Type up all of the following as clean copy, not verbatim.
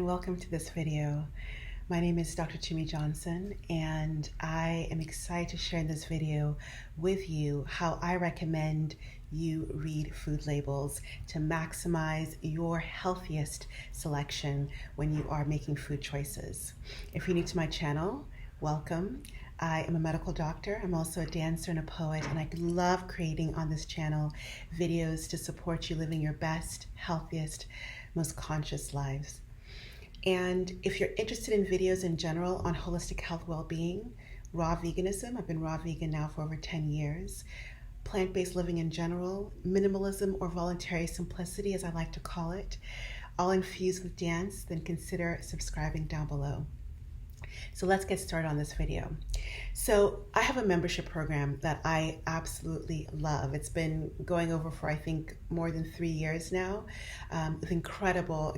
welcome to this video. My name is Dr. Tumi Johnson, and I am excited to share in this video with you how I recommend you read food labels to maximize your healthiest selection when you are making food choices. If you're new to my channel, welcome. I am a medical doctor. I'm also a dancer and a poet, and I love creating on this channel videos to support you living your best, healthiest, most conscious lives. And if you're interested in videos in general on holistic health well-being, raw veganism, I've been raw vegan now for over 10 years, plant-based living in general, minimalism or voluntary simplicity as I like to call it, all infused with dance, then consider subscribing down below. So let's get started on this video. So I have a membership program that I absolutely love. It's been going over for I think more than 3 years now, with incredible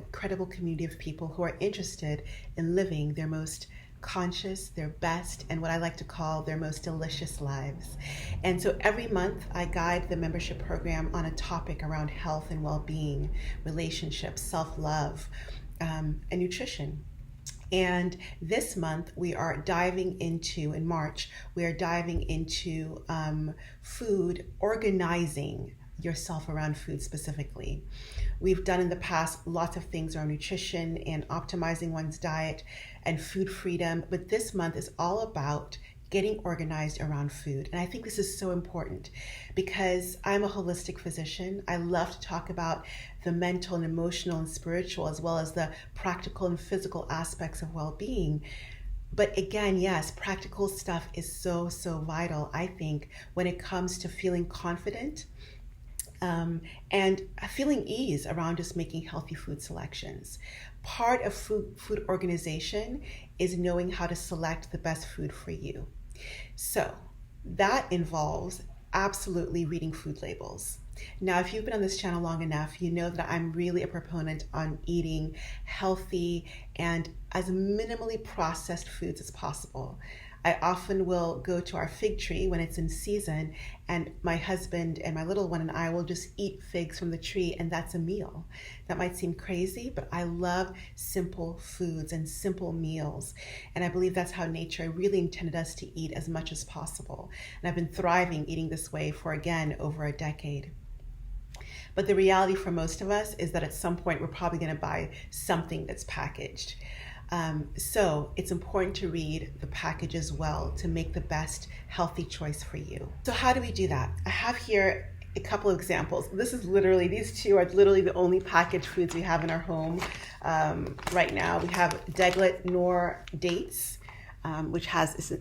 community of people who are interested in living their most conscious, their best, and what I like to call their most delicious lives. And so every month I guide the membership program on a topic around health and well-being, relationships, self-love, and nutrition. And this month we are diving into, in March, we are diving into food, organizing yourself around food specifically. We've done in the past lots of things around nutrition and optimizing one's diet and food freedom, but this month is all about getting organized around food. And I think this is so important because I'm a holistic physician. I love to talk about the mental and emotional and spiritual, as well as the practical and physical aspects of well-being. But again, yes, practical stuff is so vital, I think, when it comes to feeling confident and feeling ease around just making healthy food selections. Part of food organization is knowing how to select the best food for you. So that involves absolutely reading food labels. Now, if you've been on this channel long enough, you know that I'm really a proponent on eating healthy and as minimally processed foods as possible. I often will go to our fig tree when it's in season, and my husband and my little one and I will just eat figs from the tree, and that's a meal. That might seem crazy, but I love simple foods and simple meals. And I believe that's how nature really intended us to eat as much as possible. And I've been thriving eating this way for, again, over a decade. But the reality for most of us is that at some point we're probably going to buy something that's packaged. So it's important to read the package as well to make the best healthy choice for you. So how do we do that? I have here a couple of examples. These two are literally the only packaged foods we have in our home right now. We have Deglet Nor dates, which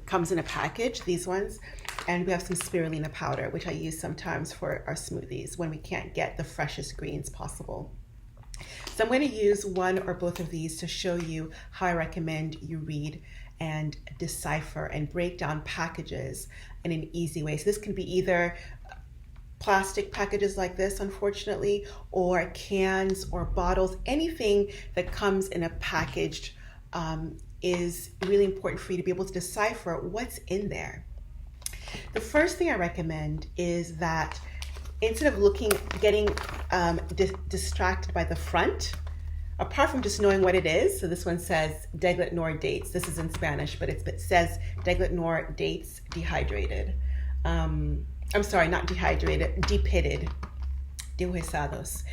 comes in a package, these ones. And we have some spirulina powder, which I use sometimes for our smoothies when we can't get the freshest greens possible. So I'm going to use one or both of these to show you how I recommend you read and decipher and break down packages in an easy way. So this can be either plastic packages like this, unfortunately, or cans or bottles. Anything that comes in a packaged is really important for you to be able to decipher what's in there. The first thing I recommend is that instead of getting distracted by the front, apart from just knowing what it is, so this one says Deglet Nor dates. This is in Spanish, but it says Deglet Nor dates dehydrated. I'm sorry, not dehydrated, depitted, dehuesados.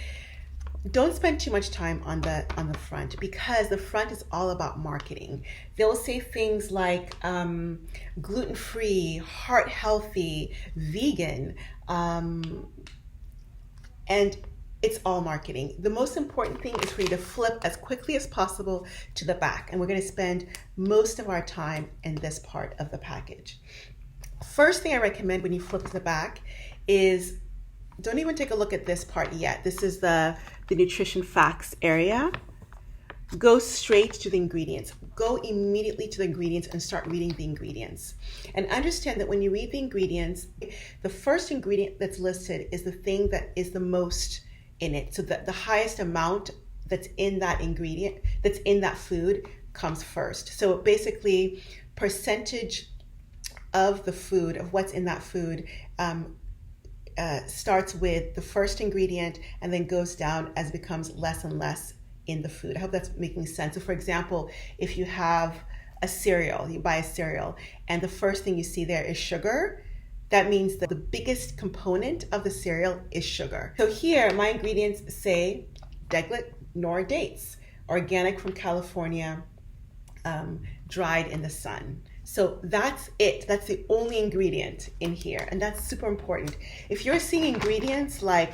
Don't spend too much time on the front because the front is all about marketing. They'll say things like gluten-free, heart healthy, vegan, and it's all marketing. The most important thing is for you to flip as quickly as possible to the back, and we're going to spend most of our time in this part of the package. First thing I recommend when you flip to the back is don't even take a look at this part yet. This is the nutrition facts area. Go straight to the ingredients. Go immediately to the ingredients and start reading the ingredients. And understand that when you read the ingredients, the first ingredient that's listed is the thing that is the most in it. So that the highest amount that's in that ingredient, that's in that food, comes first. So basically, percentage of the food, of what's in that food, starts with the first ingredient and then goes down as it becomes less and less in the food. I hope that's making sense. So for example, if you have a cereal, you buy a cereal, and the first thing you see there is sugar, that means that the biggest component of the cereal is sugar. So here, my ingredients say deglet nor dates, organic from California, dried in the sun. So that's it. That's the only ingredient in here, and that's super important. If you're seeing ingredients like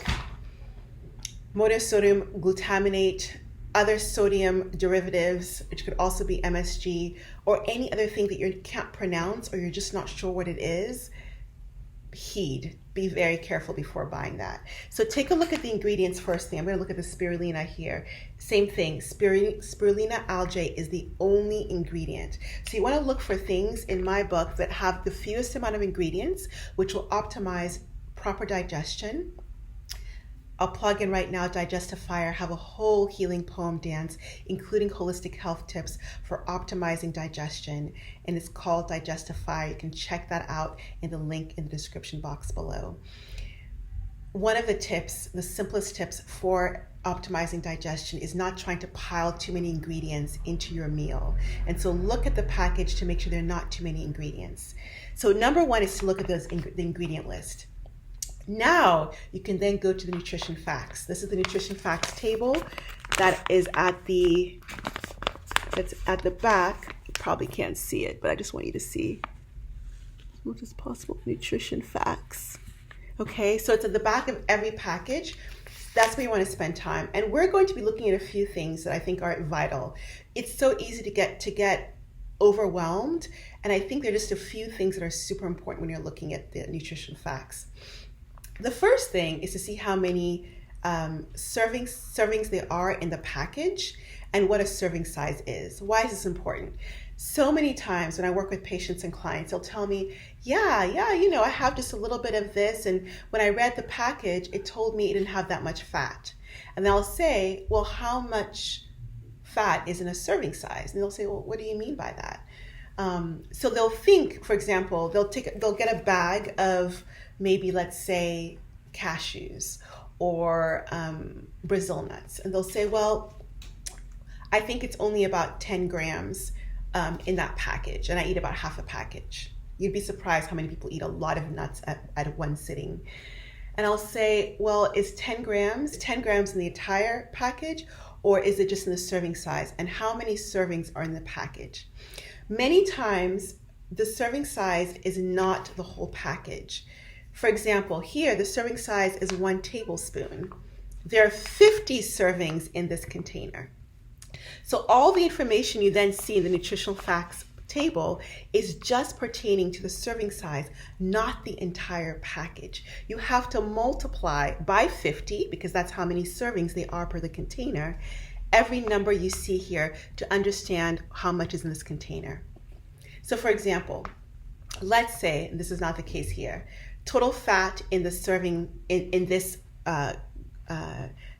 monosodium glutamate, other sodium derivatives, which could also be MSG, or any other thing that you can't pronounce or you're just not sure what it is, be very careful before buying that. So take a look at the ingredients first thing. I'm going to look at the spirulina here. Same thing, spirulina algae is the only ingredient. So you want to look for things in my book that have the fewest amount of ingredients, which will optimize proper digestion. I'll plug in right now, Digestifier, have a whole healing poem dance, including holistic health tips for optimizing digestion, and it's called Digestifier. You can check that out in the link in the description box below. One of the tips, the simplest tips for optimizing digestion is not trying to pile too many ingredients into your meal. And so look at the package to make sure there are not too many ingredients. So number one is to look at the ingredient list. Now you can then go to the nutrition facts. This is the nutrition facts table that is that's at the back. You probably can't see it, but I just want you to see as much as possible. Nutrition facts. Okay, so it's at the back of every package. That's where you want to spend time. And we're going to be looking at a few things that I think are vital. It's so easy to get overwhelmed, and I think there are just a few things that are super important when you're looking at the nutrition facts. The first thing is to see how many servings there are in the package and what a serving size is. Why is this important? So many times when I work with patients and clients, they'll tell me, yeah, I have just a little bit of this, and when I read the package, it told me it didn't have that much fat. And I'll say, well, how much fat is in a serving size? And they'll say, well, what do you mean by that? So they'll think, for example, they'll get a bag of maybe, let's say, cashews or Brazil nuts, and they'll say, well, I think it's only about 10 grams in that package, and I eat about half a package. You'd be surprised how many people eat a lot of nuts at one sitting. And I'll say, well, is 10 grams in the entire package, or is it just in the serving size? And how many servings are in the package? Many times, the serving size is not the whole package. For example, here, the serving size is 1 tablespoon. There are 50 servings in this container. So all the information you then see in the nutritional facts table is just pertaining to the serving size, not the entire package. You have to multiply by 50, because that's how many servings they are per the container, every number you see here to understand how much is in this container. So for example, let's say, and this is not the case here, total fat in the serving in this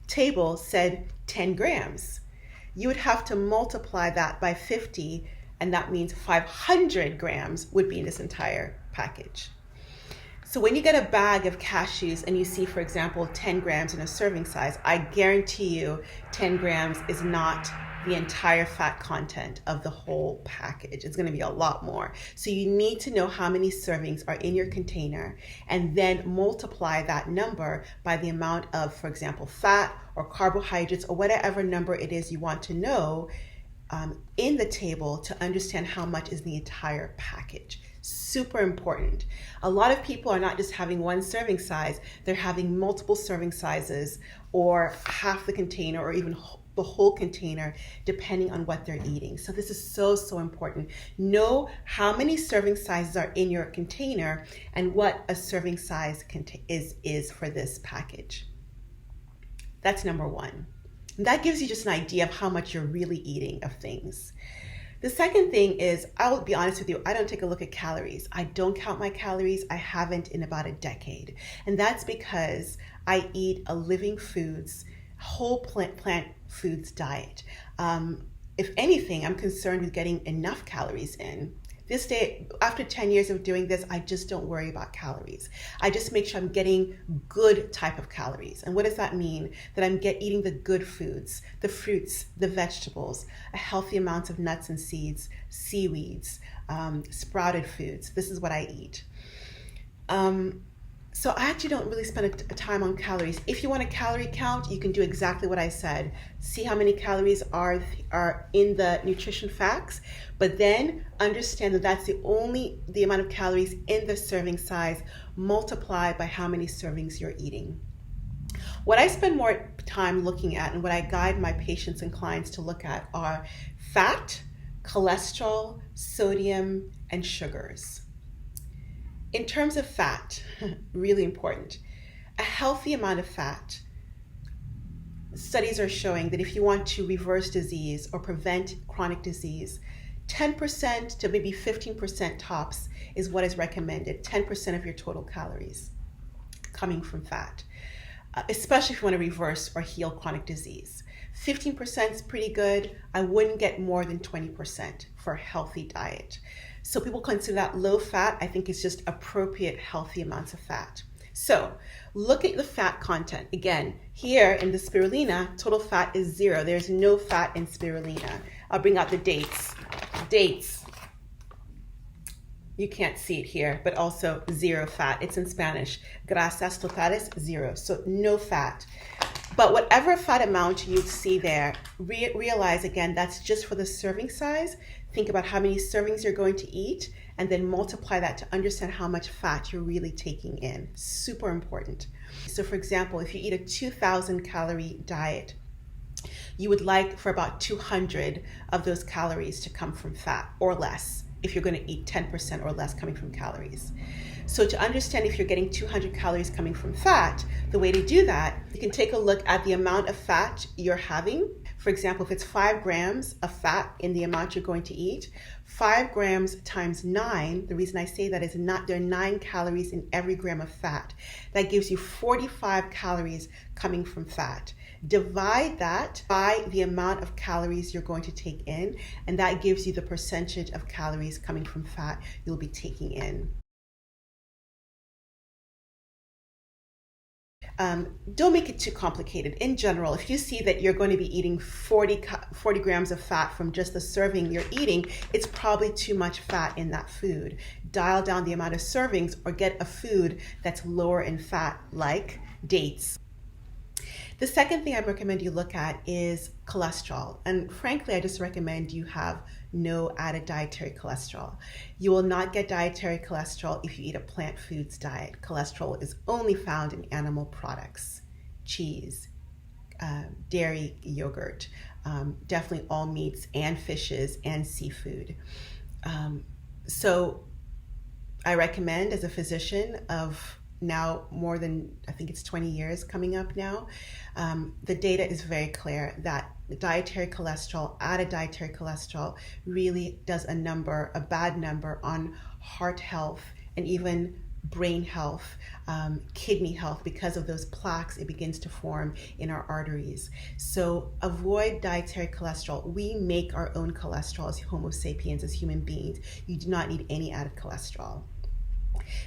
table said 10 grams. You would have to multiply that by 50, and that means 500 grams would be in this entire package. So when you get a bag of cashews and you see, for example, 10 grams in a serving size, I guarantee you 10 grams is not the entire fat content of the whole package. It's going to be a lot more. So you need to know how many servings are in your container and then multiply that number by the amount of, for example, fat or carbohydrates or whatever number it is you want to know in the table to understand how much is the entire package. Super important. A lot of people are not just having one serving size, they're having multiple serving sizes or half the container or even the whole container, depending on what they're eating. So this is so important. Know how many serving sizes are in your container and what a serving size is for this package. That's number one. And that gives you just an idea of how much you're really eating of things. The second thing is, I'll be honest with you, I don't take a look at calories. I don't count my calories. I haven't in about a decade. And that's because I eat a living foods, whole plant foods diet. If anything, I'm concerned with getting enough calories in. this day, after 10 years of doing this, I just don't worry about calories. I just make sure I'm getting good type of calories. And what does that mean? That I'm eating the good foods, the fruits, the vegetables, a healthy amount of nuts and seeds, seaweeds, sprouted foods. This is what I eat. So I actually don't really spend a time on calories. If you want a calorie count, you can do exactly what I said. See how many calories are in the nutrition facts, but then understand that that's the amount of calories in the serving size multiplied by how many servings you're eating. What I spend more time looking at and what I guide my patients and clients to look at are fat, cholesterol, sodium, and sugars. In terms of fat, really important, a healthy amount of fat. Studies are showing that if you want to reverse disease or prevent chronic disease, 10% to maybe 15% tops is what is recommended, 10% of your total calories coming from fat, especially if you want to reverse or heal chronic disease. 15% is pretty good. I wouldn't get more than 20% for a healthy diet. So people consider that low fat. I think it's just appropriate, healthy amounts of fat. So look at the fat content. Again, here in the spirulina, total fat is 0. There's no fat in spirulina. I'll bring out the dates. Dates. You can't see it here, but also 0 fat. It's in Spanish. Grasas totales, 0. So no fat. But whatever fat amount you see there, realize again, that's just for the serving size. Think about how many servings you're going to eat and then multiply that to understand how much fat you're really taking in. Super important. So for example, if you eat a 2,000 calorie diet, you would like for about 200 of those calories to come from fat or less if you're going to eat 10% or less coming from calories. So to understand if you're getting 200 calories coming from fat, the way to do that, you can take a look at the amount of fat you're having. For example, if it's 5 grams of fat in the amount you're going to eat, 5 grams times 9, the reason I say that is there are 9 calories in every gram of fat. That gives you 45 calories coming from fat. Divide that by the amount of calories you're going to take in, and that gives you the percentage of calories coming from fat you'll be taking in. Don't make it too complicated. In general, if you see that you're going to be eating 40 grams of fat from just the serving you're eating, it's probably too much fat in that food. Dial down the amount of servings or get a food that's lower in fat, like dates. The second thing I recommend you look at is cholesterol. And frankly, I just recommend you have no added dietary cholesterol. You will not get dietary cholesterol if you eat a plant foods diet. Cholesterol is only found in animal products, cheese, dairy, yogurt, definitely all meats and fishes and seafood. So I recommend, as a physician of now more than, I think it's 20 years coming up now, the data is very clear that dietary cholesterol, added dietary cholesterol, really does a bad number on heart health and even brain health, kidney health, because of those plaques it begins to form in our arteries. So avoid dietary cholesterol. We make our own cholesterol as Homo sapiens, as human beings. You do not need any added cholesterol.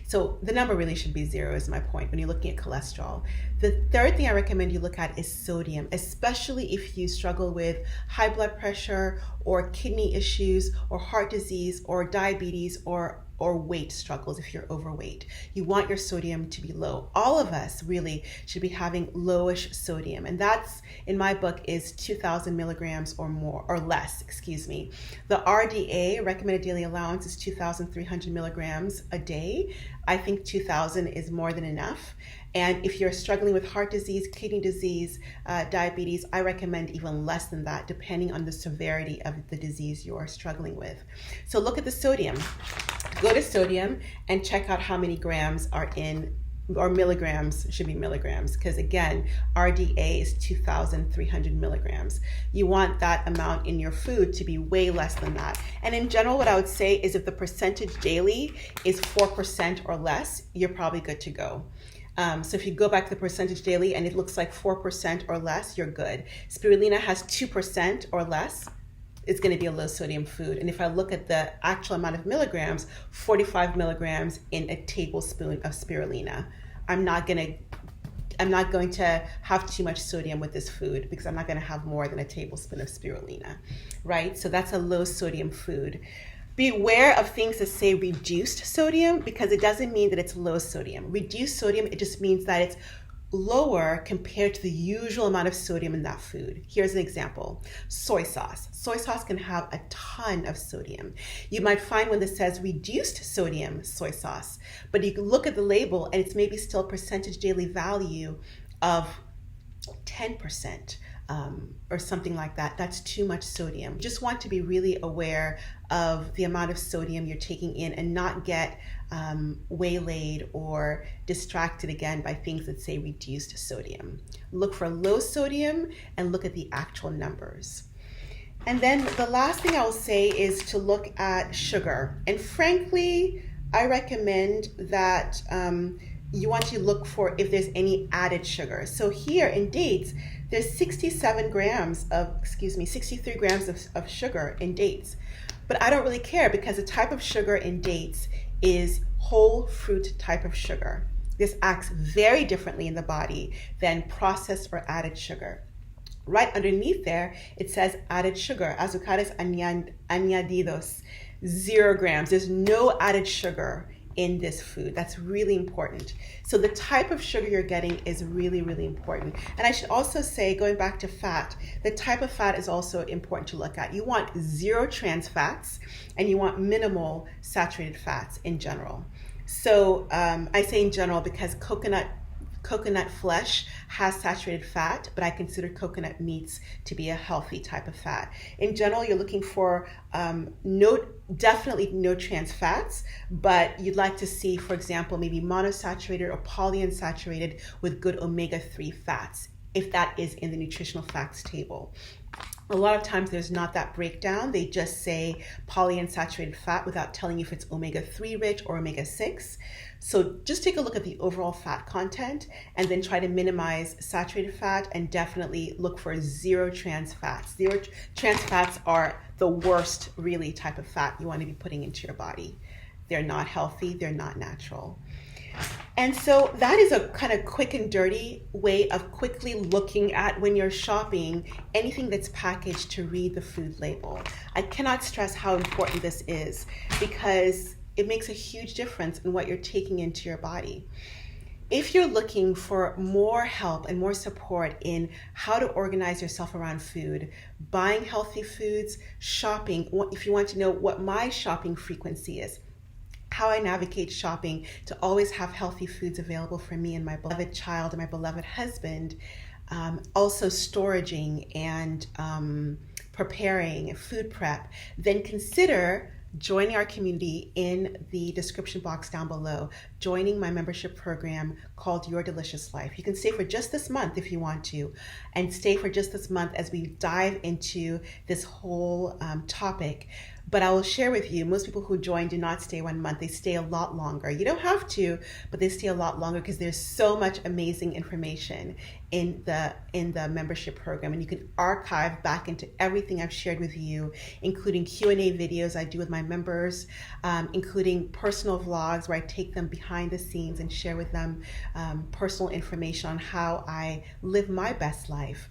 So the number really should be 0 is my point when you're looking at cholesterol. The third thing I recommend you look at is sodium, especially if you struggle with high blood pressure or kidney issues or heart disease or diabetes or weight struggles if you're overweight. You want your sodium to be low. All of us really should be having lowish sodium, and that's, in my book, is 2,000 milligrams or more, or less, excuse me. The RDA, recommended daily allowance, is 2,300 milligrams a day. I think 2,000 is more than enough. And if you're struggling with heart disease, kidney disease, diabetes, I recommend even less than that, depending on the severity of the disease you are struggling with. So look at the sodium. Go to sodium and check out how many grams are in, or milligrams, should be milligrams, because again, RDA is 2,300 milligrams. You want that amount in your food to be way less than that. And in general, what I would say is if the percentage daily is 4% or less, you're probably good to go. So if you go back to the percentage daily and it looks like 4% or less, you're good. Spirulina has 2% or less. it's going to be a low sodium food. And if I look at the actual amount of milligrams, 45 milligrams in a tablespoon of spirulina. I'm not going to have too much sodium with this food because I'm not going to have more than a tablespoon of spirulina, right? So that's a low sodium food. Beware of things that say reduced sodium, because it doesn't mean that it's low sodium. Reduced sodium, it just means that it's lower compared to the usual amount of sodium in that food. Here's an example. Soy sauce. Soy sauce can have a ton of sodium. You might find one that says reduced sodium soy sauce, but you can look at the label and it's maybe still percentage daily value of 10%. Or something like that. That's too much sodium. You just want to be really aware of the amount of sodium you're taking in and not get waylaid or distracted again by things that say reduced sodium. Look for low sodium and look at the actual numbers. And then the last thing I'll say is to look at sugar. And frankly, I recommend that you want to look for if there's any added sugar. So here in dates, there's 63 grams of sugar in dates. But I don't really care because the type of sugar in dates is whole fruit type of sugar. This acts very differently in the body than processed or added sugar. Right underneath there, it says added sugar, azúcares añadidos, 0 grams. There's no added sugar in this food. That's really important. So the type of sugar you're getting is really, really important. And I should also say, going back to fat, the type of fat is also important to look at. You want 0 trans fats and you want minimal saturated fats in general. So I say in general because coconut flesh has saturated fat, but I consider coconut meats to be a healthy type of fat. In general, you're looking for definitely no trans fats, but you'd like to see, for example, maybe monosaturated or polyunsaturated with good omega-3 fats, if that is in the nutritional facts table. A lot of times there's not that breakdown. They just say polyunsaturated fat without telling you if it's omega-3 rich or omega-6. So just take a look at the overall fat content and then try to minimize saturated fat and definitely look for 0 trans fats. 0 trans fats are the worst really type of fat you want to be putting into your body. They're not healthy, they're not natural. And so that is a kind of quick and dirty way of quickly looking at, when you're shopping, anything that's packaged, to read the food label. I cannot stress how important this is because it makes a huge difference in what you're taking into your body. If you're looking for more help and more support in how to organize yourself around food, buying healthy foods, shopping, if you want to know what my shopping frequency is, how I navigate shopping to always have healthy foods available for me and my beloved child and my beloved husband, also storaging and preparing food prep, then consider joining our community in the description box down below, joining my membership program called Your Delicious Life. You can stay for just this month if you want to, and stay for just this month as we dive into this whole topic. But I will share with you, most people who join do not stay 1 month. They stay a lot longer. You don't have to, but they stay a lot longer because there's so much amazing information in the membership program. And you can archive back into everything I've shared with you, including Q&A videos I do with my members, including personal vlogs where I take them behind the scenes and share with them personal information on how I live my best life.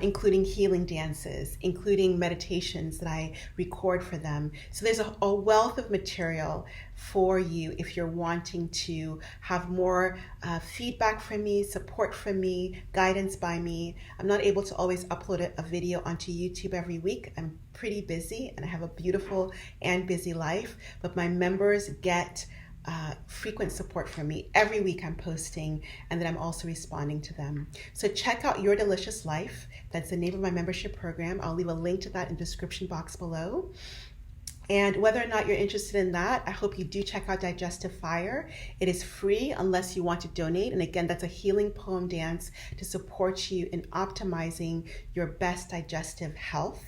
Including healing dances, including meditations that I record for them. So there's a wealth of material for you if you're wanting to have more feedback from me, support from me, guidance by me. I'm not able to always upload a video onto YouTube every week. I'm pretty busy and I have a beautiful and busy life, but my members get frequent support from me. Every week I'm posting, and then I'm also responding to them. So check out Your Delicious Life. That's the name of my membership program. I'll leave a link to that in the description box below. And whether or not you're interested in that, I hope you do check out Digestive Fire. It is free unless you want to donate. And again, that's a healing poem dance to support you in optimizing your best digestive health.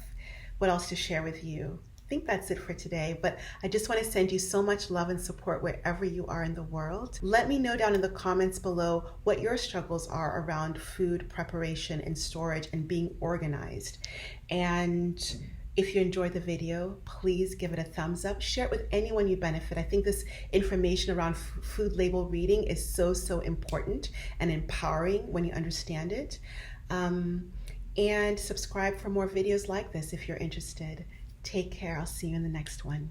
What else to share with you? I think that's it for today, but I just want to send you so much love and support wherever you are in the world. Let me know down in the comments below what your struggles are around food preparation and storage and being organized. And If you enjoyed the video, please give it a thumbs up. Share it with anyone you benefit. I think this information around food label reading is so, so important and empowering when you understand it. And subscribe for more videos like this if you're interested. Take care. I'll see you in the next one.